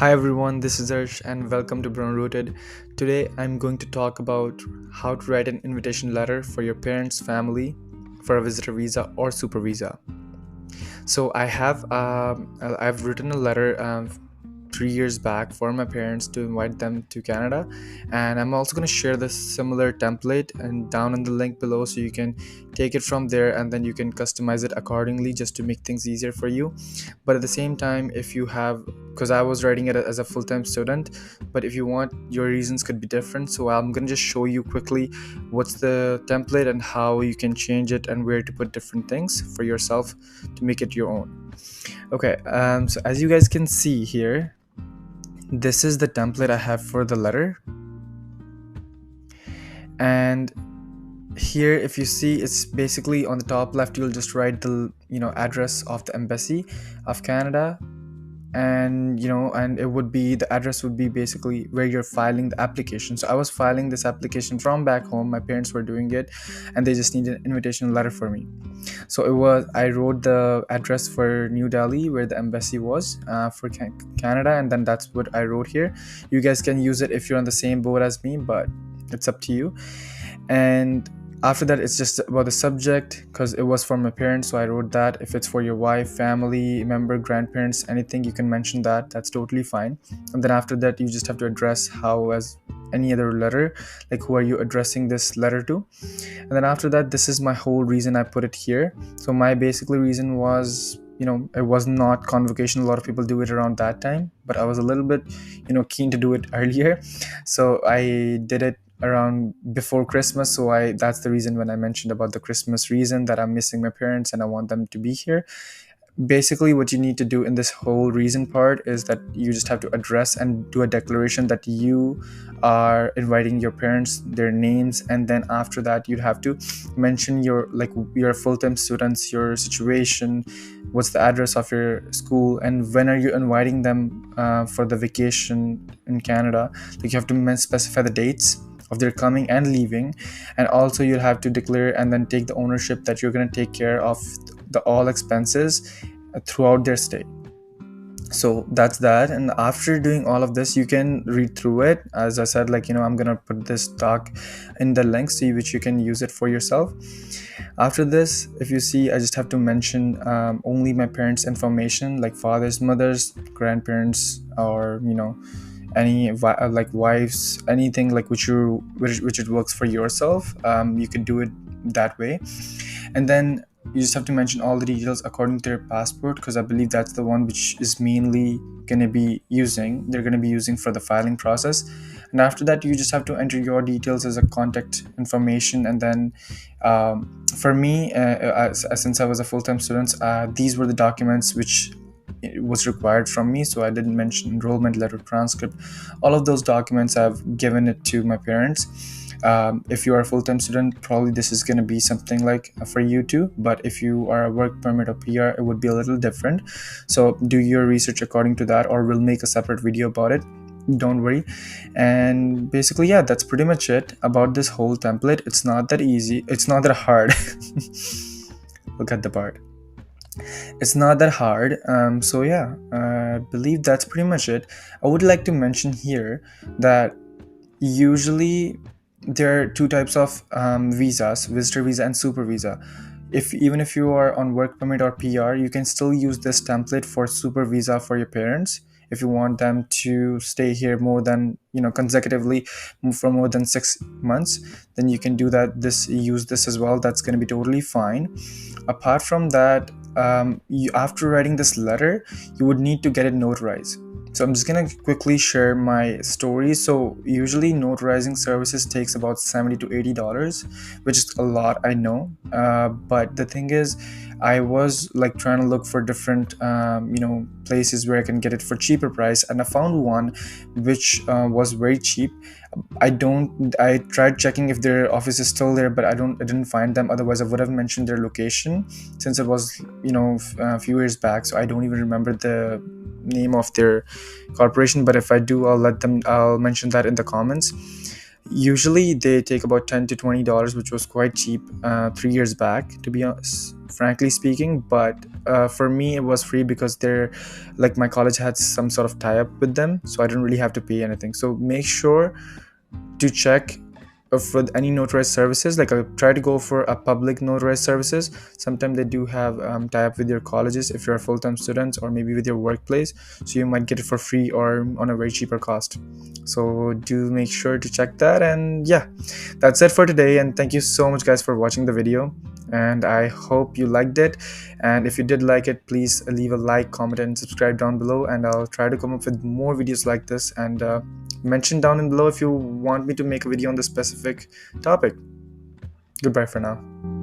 Hi everyone, this is Arsh and welcome to Brown Rooted. Today I'm going to talk about how to write an invitation letter for your parents' family for a visitor visa or super visa. So I've written a letter 3 years back for my parents to invite them to Canada, and I'm also going to share this similar template and down in the link below so you can take it from there and then you can customize it accordingly just to make things easier for you. But at the same time, if you have, because I was writing it as a full-time student, but if you want, your reasons could be different. So I'm going to just show you quickly what's the template and how you can change it and where to put different things for yourself to make it your own. Okay, so as you guys can see here, this is the template I have for the letter. And here, if you see, it's basically on the top left, you'll just write the address of the embassy of Canada, and it would be, the address would be basically where you're filing the application. So I was filing this application from back home, my parents were doing it, and they just needed an invitation letter for me. So I wrote the address for New Delhi where the embassy was for Canada, and then that's what I wrote here. You guys can use it if you're on the same boat as me, but it's up to you. And after that, it's just about the subject, because it was for my parents, so I wrote that. If it's for your wife, family member, grandparents, anything, you can mention that. That's totally fine. And then after that, you just have to address how as any other letter, like who are you addressing this letter to. And then after that, this is my whole reason I put it here. So my basically reason was, it was not convocation. A lot of people do it around that time, but I was a little bit keen to do it earlier, so I did it around before Christmas. So that's the reason when I mentioned about the Christmas reason, that I'm missing my parents and I want them to be here. Basically, what you need to do in this whole reason part is that you just have to address and do a declaration that you are inviting your parents, their names, and then after that you'd have to mention your full-time students, your situation, what's the address of your school, and when are you inviting them for the vacation in Canada. Like, you have to specify the dates of their coming and leaving, and also you'll have to declare and then take the ownership that you're going to take care of the all expenses throughout their stay. So that's that. And after doing all of this, you can read through it. As I said, I'm gonna put this talk in the links to you, which you can use it for yourself. After this, if you see, I just have to mention only my parents' information, like fathers, mothers, grandparents, or any like wives, anything like which it works for yourself. You can do it that way. And then you just have to mention all the details according to their passport, because I believe that's the one which is mainly they're going to be using for the filing process. And after that, you just have to enter your details as a contact information. And then for me, since I was a full-time student, these were the documents which it was required from me. So I didn't mention enrollment letter, transcript, all of those documents I've given it to my parents. If you are a full-time student, probably this is going to be something like for you too, but if you are a work permit or PR, it would be a little different. So do your research according to that, or we'll make a separate video about it, don't worry. And basically, yeah, that's pretty much it about this whole template. It's not that easy, it's not that hard. Look at the part, it's not that hard. So yeah, I believe that's pretty much it. I would like to mention here that usually there are two types of visas: visitor visa and super visa. Even if you are on work permit or PR, you can still use this template for super visa for your parents. If you want them to stay here more than consecutively for more than 6 months, then you can do that. Use this as well. That's going to be totally fine. Apart from that, after writing this letter, you would need to get it notarized. So I'm just gonna quickly share my story. So usually notarizing services takes about $70 to $80, which is a lot, I know. But the thing is, I was like trying to look for different places where I can get it for cheaper price, and I found one which was very cheap. I tried checking if their office is still there, but I didn't find them. Otherwise, I would have mentioned their location, since it was a few years back. So I don't even remember the name of their corporation, but if I do, I'll mention that in the comments. Usually they take about $10 to $20, which was quite cheap 3 years back, to be honest, frankly speaking. But for me it was free because they're like my college had some sort of tie up with them, so I didn't really have to pay anything. So make sure to check for any notarized services. Like I try to go for a public notarized services. Sometimes they do have tie up with your colleges if you're a full-time student, or maybe with your workplace, so you might get it for free or on a very cheaper cost. So do make sure to check that. And yeah, that's it for today, and thank you so much guys for watching the video, and I hope you liked it. And if you did like it, please leave a like, comment, and subscribe down below, and I'll try to come up with more videos like this. And mention down in below if you want me to make a video on this specific topic. Goodbye for now.